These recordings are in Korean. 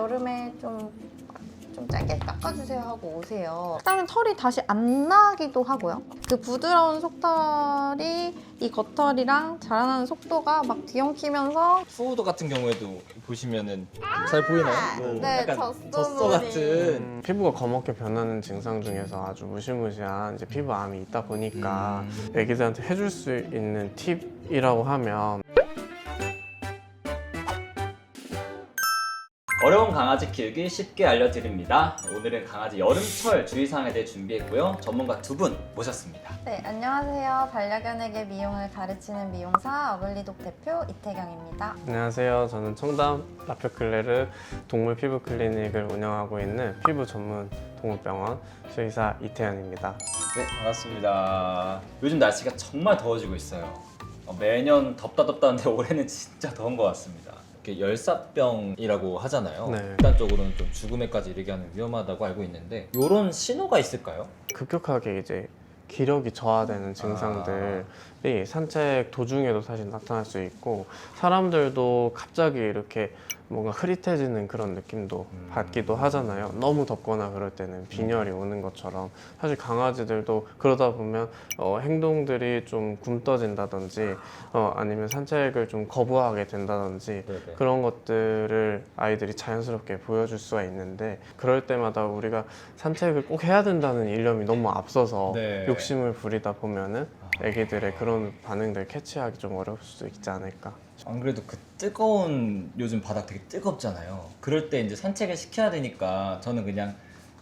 여름에 좀 짧게 깎아주세요 하고 오세요. 그다음에 털이 다시 안 나기도 하고요. 그 부드러운 속털이 이 겉털이랑 자라나는 속도가 막 뒤엉키면서 후우도 같은 경우에도 보시면은 잘 보이나요? 네, 약간 젖소 젖소 무늬. 같은. 피부가 검게 변하는 증상 중에서 아주 무시무시한 이제 피부암이 있다 보니까 애기들한테 해줄 수 있는 팁이라고 하면 어려운 강아지 키우기 쉽게 알려드립니다. 오늘은 강아지 여름철 주의사항에 대해 준비했고요. 전문가 두 분 모셨습니다. 네, 안녕하세요. 반려견에게 미용을 가르치는 미용사 어글리독 대표 이태경입니다. 안녕하세요. 저는 청담 라표클레르 동물 피부 클리닉을 운영하고 있는 피부 전문 동물병원 수의사 이태현입니다. 네, 반갑습니다. 요즘 날씨가 정말 더워지고 있어요. 매년 덥다 하는데 올해는 진짜 더운 것 같습니다. 이렇게 열사병이라고 하잖아요. 네. 극단적으로는 좀 죽음에까지 이르게 하는 위험하다고 알고 있는데 이런 신호가 있을까요? 급격하게 이제 기력이 저하되는 증상들이 산책 도중에도 사실 나타날 수 있고 사람들도 갑자기 이렇게 뭔가 흐릿해지는 그런 느낌도 받기도 하잖아요. 너무 덥거나 그럴 때는 빈혈이 오는 것처럼 사실 강아지들도 그러다 보면 행동들이 좀 굼떠진다든지 아니면 산책을 좀 거부하게 된다든지 네네. 그런 것들을 아이들이 자연스럽게 보여줄 수가 있는데 그럴 때마다 우리가 산책을 꼭 해야 된다는 일념이 너무 앞서서 네. 욕심을 부리다 보면은 애기들의 그런 반응들 캐치하기 좀 어려울 수 있지 않을까. 안 그래도 그 뜨거운 요즘 바닥 되게 뜨겁잖아요. 그럴 때 이제 산책을 시켜야 되니까 저는 그냥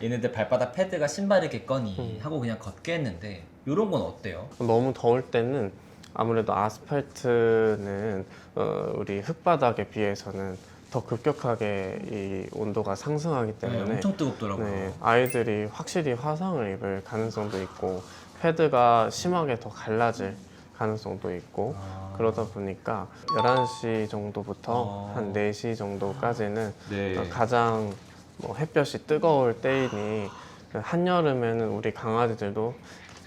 얘네들 발바닥 패드가 신발이겠거니 하고 그냥 걷게 했는데 이런 건 어때요? 너무 더울 때는 아무래도 아스팔트는 우리 흙바닥에 비해서는 더 급격하게 이 온도가 상승하기 네, 때문에 엄청 뜨겁더라고요. 네, 아이들이 확실히 화상을 입을 가능성도 있고 패드가 심하게 더 갈라질 가능성도 있고 그러다 보니까 11시 정도부터 한 4시 정도까지는 네. 가장 햇볕이 뜨거울 때이니 한여름에는 우리 강아지들도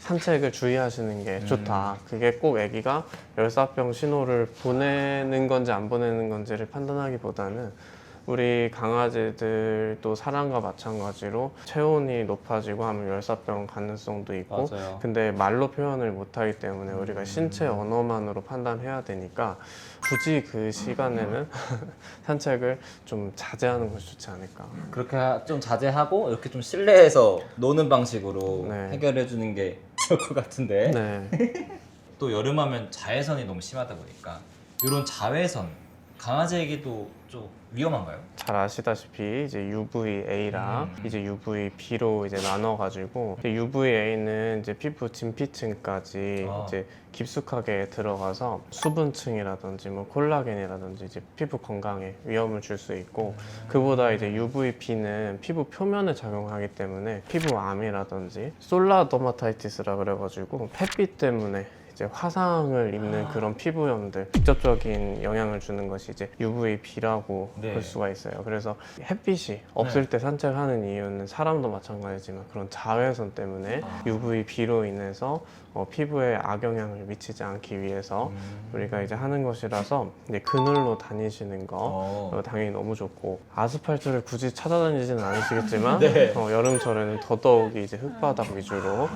산책을 주의하시는 게 좋다. 그게 꼭 아기가 열사병 신호를 보내는 건지 안 보내는 건지를 판단하기보다는 우리 강아지들도 사람과 마찬가지로 체온이 높아지고 하면 열사병 가능성도 있고 맞아요. 근데 말로 표현을 못하기 때문에 우리가 신체 언어만으로 판단해야 되니까 굳이 그 시간에는 산책을 좀 자제하는 것이 좋지 않을까. 그렇게 좀 자제하고 이렇게 좀 실내에서 노는 방식으로 네. 해결해 주는 게 좋을 것 같은데 네. 또 여름하면 자외선이 너무 심하다 보니까 이런 자외선 강아지에게도 좀 위험한가요? 잘 아시다시피 이제 UVA랑 이제 UVB로 이제 나눠가지고 UVA는 이제 피부 진피층까지 이제 깊숙하게 들어가서 수분층이라든지 뭐 콜라겐이라든지 이제 피부 건강에 위험을 줄 수 있고 그보다 이제 UVB는 피부 표면에 작용하기 때문에 피부암이라든지 솔라더마타이티스라 그래가지고 햇빛 때문에 이제 화상을 입는 그런 피부염들 직접적인 영향을 주는 것이 이제 UVB라고 네. 볼 수가 있어요. 그래서 햇빛이 없을 때 산책하는 이유는 사람도 마찬가지지만 그런 자외선 때문에 UVB로 인해서 피부에 악영향을 미치지 않기 위해서 우리가 이제 하는 것이라서 이제 그늘로 다니시는 거 당연히 너무 좋고 아스팔트를 굳이 찾아다니지는 않으시겠지만 네. 여름철에는 더더욱이 이제 흙바닥 위주로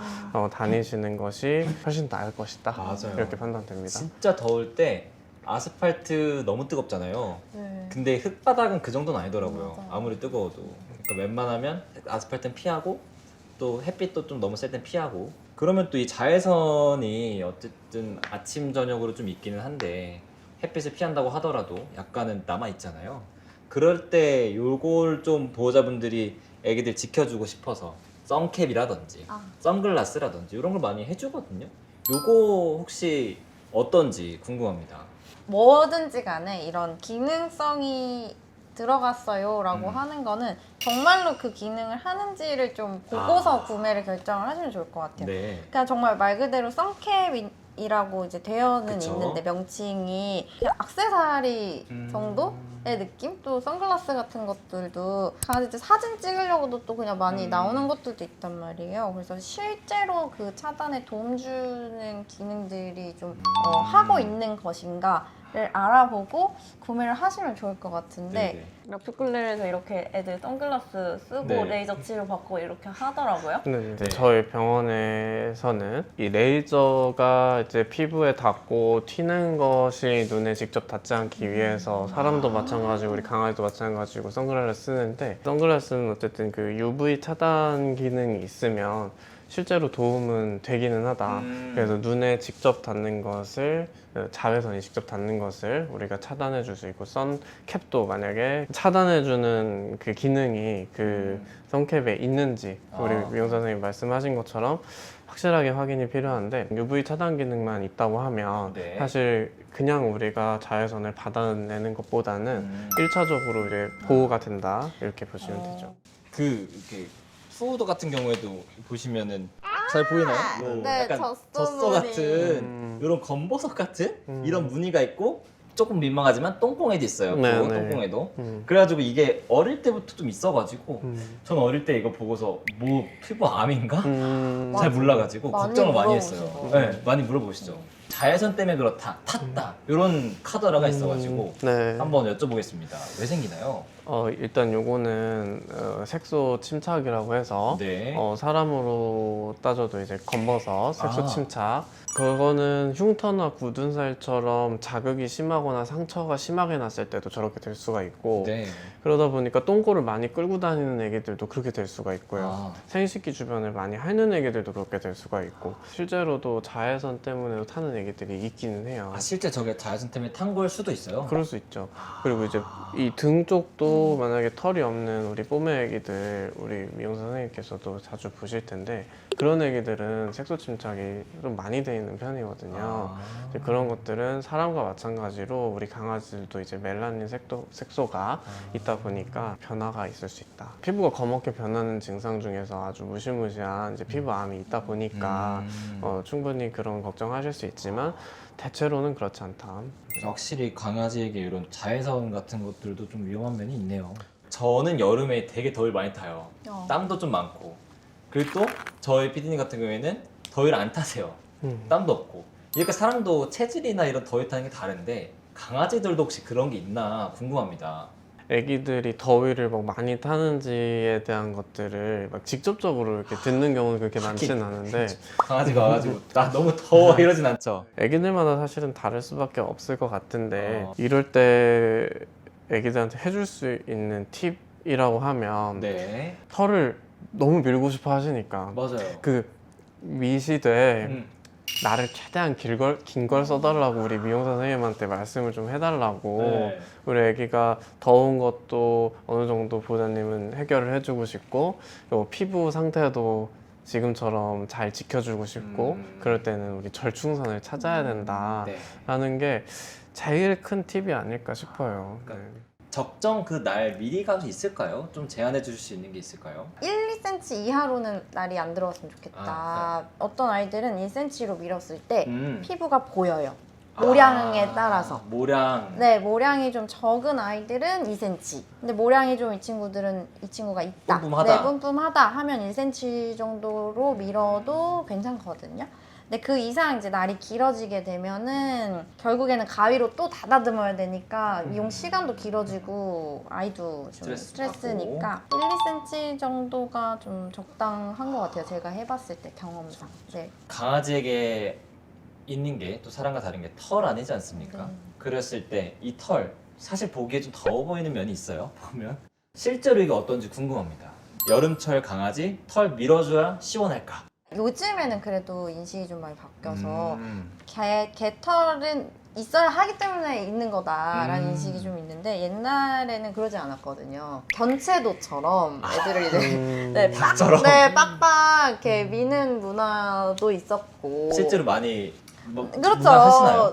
다니시는 것이 훨씬 나을 것이다. 맞아요. 이렇게 판단됩니다. 진짜 더울 때 아스팔트 너무 뜨겁잖아요. 네. 근데 흙바닥은 그 정도는 아니더라고요. 맞아요. 아무리 뜨거워도. 그러니까 웬만하면 아스팔트는 피하고 또 햇빛도 좀 너무 셀 땐 피하고 그러면 또 이 자외선이 어쨌든 아침 저녁으로 좀 있기는 한데 햇빛을 피한다고 하더라도 약간은 남아 있잖아요. 그럴 때 요걸 좀 보호자분들이 애기들 지켜주고 싶어서 선캡이라든지 선글라스라든지 이런 걸 많이 해주거든요. 요거 혹시 어떤지 궁금합니다. 뭐든지 간에 이런 기능성이 들어갔어요 라고 하는 거는 정말로 그 기능을 하는지를 좀 보고서 구매를 결정을 하시면 좋을 것 같아요. 네. 그냥 정말 말 그대로 선캡이라고 이제 되어는 그쵸. 있는데 명칭이 그냥 액세서리 정도의 느낌? 또 선글라스 같은 것들도 강아지들 사진 찍으려고도 또 그냥 많이 나오는 것들도 있단 말이에요. 그래서 실제로 그 차단에 도움 주는 기능들이 좀 하고 있는 것인가 알아보고 구매를 하시면 좋을 것 같은데 네네. 라피쿨레에서 이렇게 애들 선글라스 쓰고 네. 레이저 치료 받고 이렇게 하더라고요. 근데 이제 네. 저희 병원에서는 이 레이저가 이제 피부에 닿고 튀는 것이 눈에 직접 닿지 않기 위해서 사람도 마찬가지고 우리 강아지도 마찬가지고 선글라스 쓰는데, 선글라스는 어쨌든 그 UV 차단 기능이 있으면 실제로 도움은 되기는 하다. 그래서 눈에 직접 닿는 것을, 자외선이 직접 닿는 것을 우리가 차단해 줄 수 있고, 선캡도 만약에 차단해 주는 그 기능이 그 선캡에 있는지 우리 미용사 선생님 말씀하신 것처럼 확실하게 확인이 필요한데, UV 차단 기능만 있다고 하면 네. 사실 그냥 우리가 자외선을 받아내는 것보다는 1차적으로 이제 보호가 된다, 이렇게 보시면 되죠. 그 이렇게 푸우더 같은 경우에도 보시면은 잘 보이나요? 요 네, 약간 젖소 젖소 무늬. 같은 이런 검버섯 같은 이런 무늬가 있고 조금 민망하지만 똥꼬에도 있어요. 네, 그 네. 똥꼬에도. 그래가지고 이게 어릴 때부터 좀 있어가지고 전 어릴 때 이거 보고서 뭐 피부 암인가? 잘 몰라가지고 많이 걱정을 많이 했어요. 물어보시죠. 네, 많이 물어보시죠. 자외선 때문에 그렇다, 탔다 이런 카더라가 있어가지고 네. 한번 여쭤보겠습니다. 왜 생기나요? 일단 요거는 색소 침착이라고 해서 네. 사람으로 따져도 이제 검버섯, 색소 아. 침착. 그거는 흉터나 굳은 살처럼 자극이 심하거나 상처가 심하게 났을 때도 저렇게 될 수가 있고, 네. 그러다 보니까 똥꼬를 많이 끌고 다니는 애기들도 그렇게 될 수가 있고요. 아. 생식기 주변을 많이 핥는 애기들도 그렇게 될 수가 있고, 실제로도 자외선 때문에도 타는 애기들이 있기는 해요. 아 실제 저게 자외선 때문에 탄 걸 수도 있어요? 그럴 수 있죠. 그리고 이제 이 등 쪽도 만약에 털이 없는 우리 뽀메 애기들, 우리 미용사 선생님께서도 자주 보실 텐데, 그런 애기들은 색소 침착이 좀 많이 돼 있는 편이거든요. 아. 이제 그런 것들은 사람과 마찬가지로 우리 강아지들도 이제 멜라닌 색소가 있다 보니까 변화가 있을 수 있다. 피부가 검게 변하는 증상 중에서 아주 무시무시한 이제 피부암이 있다 보니까 충분히 그런 걱정하실 수 있지만 대체로는 그렇지 않다. 확실히 강아지에게 이런 자외선 같은 것들도 좀 위험한 면이 있네요. 저는 여름에 되게 더위 많이 타요. 땀도 좀 많고. 그리고 또 저희 피디님 같은 경우에는 더위를 안 타세요. 땀도 없고. 이렇게 사람도 체질이나 이런 더위 타는 게 다른데 강아지들도 혹시 그런 게 있나 궁금합니다. 애기들이 더위를 막 많이 타는지에 대한 것들을 막 직접적으로 이렇게 듣는 경우는 그렇게 많지는 않은데, 강아지가 와가지고 나 너무 더워 이러진 않죠. 애기들마다 사실은 다를 수밖에 없을 것 같은데, 어. 이럴 때 애기들한테 해줄 수 있는 팁이라고 하면 네. 털을 너무 밀고 싶어 하시니까 맞아요. 그 미시되 음. 나를 최대한 긴 걸 써달라고 우리 미용사 선생님한테 말씀을 좀 해달라고. 네. 우리 애기가 더운 것도 어느 정도 보호자님은 해결을 해주고 싶고, 또 피부 상태도 지금처럼 잘 지켜주고 싶고, 그럴 때는 우리 절충선을 찾아야 된다라는 네. 게 제일 큰 팁이 아닐까 싶어요. 네. 적정 그 날 미리 가서 있을까요? 좀 제안해 주실 수 있는 게 있을까요? 1, 2cm 이하로는 날이 안 들어왔으면 좋겠다. 어떤 아이들은 1cm로 밀었을 때 피부가 보여요. 모량에 따라서. 모량. 네, 모량이 좀 적은 아이들은 2cm. 근데 모량이 좀 이 친구가 있다. 뿜뿜하다. 네, 뿜뿜하다 하면 1cm 정도로 밀어도 괜찮거든요. 근데 그 이상 이제 날이 길어지게 되면은 결국에는 가위로 또 다다듬어야 되니까 미용 시간도 길어지고 아이도 좀 스트레스니까 1, 2cm 정도가 좀 적당한 것 같아요. 제가 해봤을 때 경험상. 네. 강아지에게 있는 게 또 사람과 다른 게 털 아니지 않습니까? 네. 그랬을 때 이 털 사실 보기에 좀 더워 보이는 면이 있어요. 보면 실제로 이게 어떤지 궁금합니다. 여름철 강아지 털 밀어줘야 시원할까? 요즘에는 그래도 인식이 좀 많이 바뀌어서 개털은 있어야 하기 때문에 있는 거다라는 인식이 좀 있는데 옛날에는 그러지 않았거든요. 견체도처럼 애들을 이제 네, 닭처럼? 네, 빡빡 이렇게 미는 문화도 있었고 실제로 많이 그렇죠. 하시나요?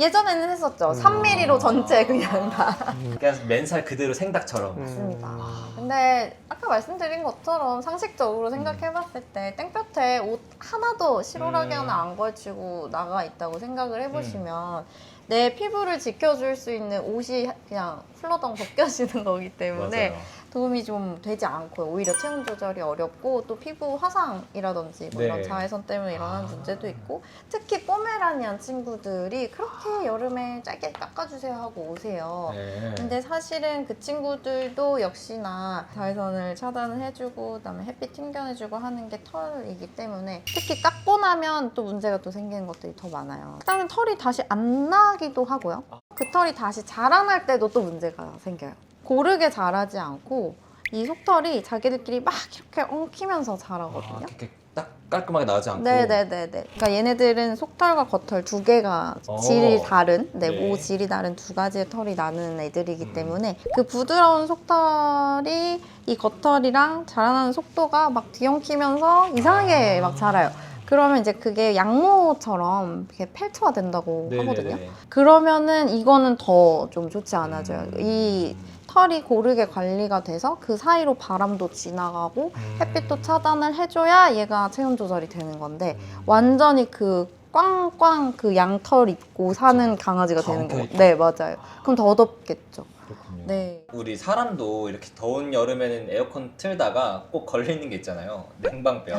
예전에는 했었죠. 3mm로 전체 그냥 다. 그냥 맨살 그대로 생닭처럼. 맞습니다. 근데 아까 말씀드린 것처럼 상식적으로 생각해봤을 때 땡볕에 옷 하나도 실오라기 하나 안 걸치고 나가 있다고 생각을 해보시면 내 피부를 지켜줄 수 있는 옷이 그냥 훌러덩 벗겨지는 거기 때문에 맞아요. 도움이 좀 되지 않고요. 오히려 체온 조절이 어렵고 또 피부 화상이라든지 뭐 네. 이런 자외선 때문에 일어나는 문제도 있고 특히 포메라니안 친구들이 그렇게 여름에 짧게 깎아주세요 하고 오세요. 네. 근데 사실은 그 친구들도 역시나 자외선을 차단을 해주고 그다음에 햇빛 튕겨내주고 하는 게 털이기 때문에 특히 깎고 나면 또 문제가 또 생기는 것들이 더 많아요. 그다음에 털이 다시 안 나기도 하고요. 그 털이 다시 자라날 때도 또 문제가 생겨요. 고르게 자라지 않고 이 속털이 자기들끼리 막 이렇게 엉키면서 자라거든요. 이렇게 딱 깔끔하게 나오지 않고. 네네네네. 그러니까 얘네들은 속털과 겉털 두 개가 질이 다른, 네. 모 질이 다른 두 가지의 털이 나는 애들이기 때문에 그 부드러운 속털이 이 겉털이랑 자라나는 속도가 막 뒤엉키면서 이상하게 막 자라요. 그러면 이제 그게 양모처럼 이렇게 펠트화 된다고 하거든요. 네네네. 그러면은 이거는 더 좀 좋지 않아져요. 이 털이 고르게 관리가 돼서 그 사이로 바람도 지나가고 햇빛도 차단을 해줘야 얘가 체온 조절이 되는 건데 완전히 그 꽝꽝 그 양털 입고 사는 강아지가 되는 거고. 엉켜있다. 네, 맞아요. 그럼 더 덥겠죠. 그렇군요. 네. 우리 사람도 이렇게 더운 여름에는 에어컨 틀다가 꼭 걸리는 게 있잖아요. 냉방병.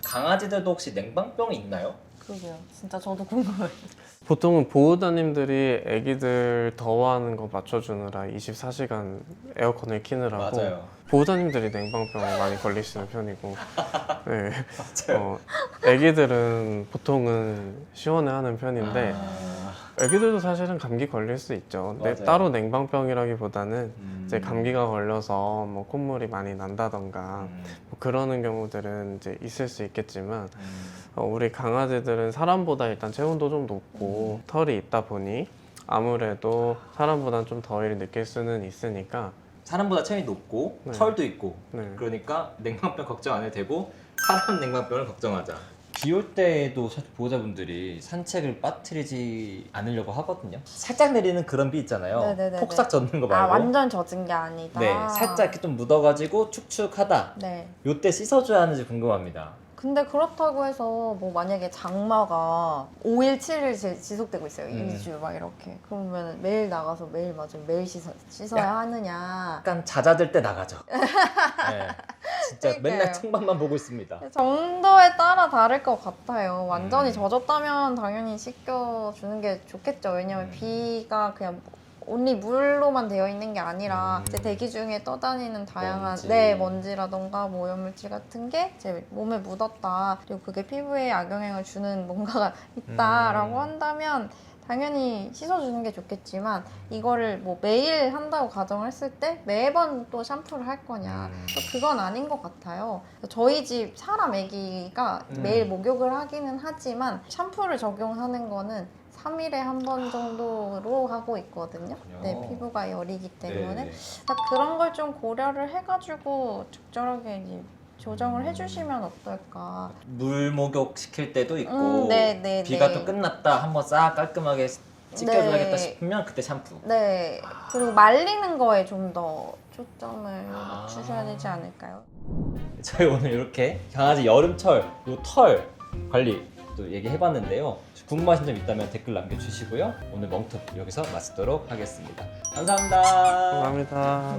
강아지들도 혹시 냉방병이 있나요? 그러게요. 진짜 저도 궁금해요. 보통은 보호자님들이 애기들 더워하는 거 맞춰주느라 24시간 에어컨을 키느라고 맞아요. 보호자님들이 냉방병에 많이 걸리시는 편이고 네. 맞아요. 애기들은 보통은 시원해하는 편인데 아, 애기들도 사실은 감기 걸릴 수 있죠. 근데 맞아요. 따로 냉방병이라기보다는 이제 감기가 걸려서 뭐 콧물이 많이 난다던가 뭐 그러는 경우들은 이제 있을 수 있겠지만 우리 강아지들은 사람보다 일단 체온도 좀 높고 털이 있다 보니 아무래도 사람보다는 좀 더위를 느낄 수는 있으니까 사람보다 체온이 높고 네. 털도 있고 네. 그러니까 냉방병 걱정 안 해도 되고 사람 냉방병을 걱정하자. 비 올 때에도 사실 보호자분들이 산책을 빠뜨리지 않으려고 하거든요. 살짝 내리는 그런 비 있잖아요. 네네네네. 폭삭 젖는 거 말고. 아, 완전 젖은 게 아니다. 네, 살짝 이렇게 좀 묻어가지고 축축하다. 네. 요때 씻어줘야 하는지 궁금합니다. 근데 그렇다고 해서 뭐 만약에 장마가 5일, 7일 지속되고 있어요. 2주 막 이렇게. 그러면 매일 나가서 매일 맞으면 매일 씻어야 하느냐. 약간 잦아들 때 나가죠. 네, 진짜 그러니까요. 맨날 창밖만 보고 있습니다. 정도에 따라 다를 것 같아요. 완전히 음. 젖었다면 당연히 씻겨주는 게 좋겠죠. 왜냐면 비가 그냥 온리 물로만 되어 있는 게 아니라 제 대기 중에 떠다니는 다양한 먼지. 먼지라던가 뭐 오염물질 같은 게 제 몸에 묻었다. 그리고 그게 피부에 악영향을 주는 뭔가가 있다라고 한다면 당연히 씻어주는 게 좋겠지만 이거를 뭐 매일 한다고 가정을 했을 때 매번 또 샴푸를 할 거냐 또 그건 아닌 것 같아요. 저희 집 사람 애기가 매일 목욕을 하기는 하지만 샴푸를 적용하는 거는 3일에 한 번 정도로 하고 있거든요. 네, 피부가 열이기 때문에 네네. 그러니까 그런 걸 좀 고려를 해가지고 적절하게 이제 조정을 해주시면 어떨까. 물 목욕 시킬 때도 있고 네, 비가 네. 또 끝났다 한번 싹 깔끔하게 씻겨줘야겠다 네. 싶으면 그때 샴푸. 네, 그리고 말리는 거에 좀 더 초점을 맞추셔야 되지 않을까요? 저희 오늘 이렇게 강아지 여름철 요 털 관리 또 얘기해봤는데요. 궁금하신 점 있다면 댓글 남겨주시고요. 오늘 멍톱 여기서 마치도록 하겠습니다. 감사합니다. 감사합니다.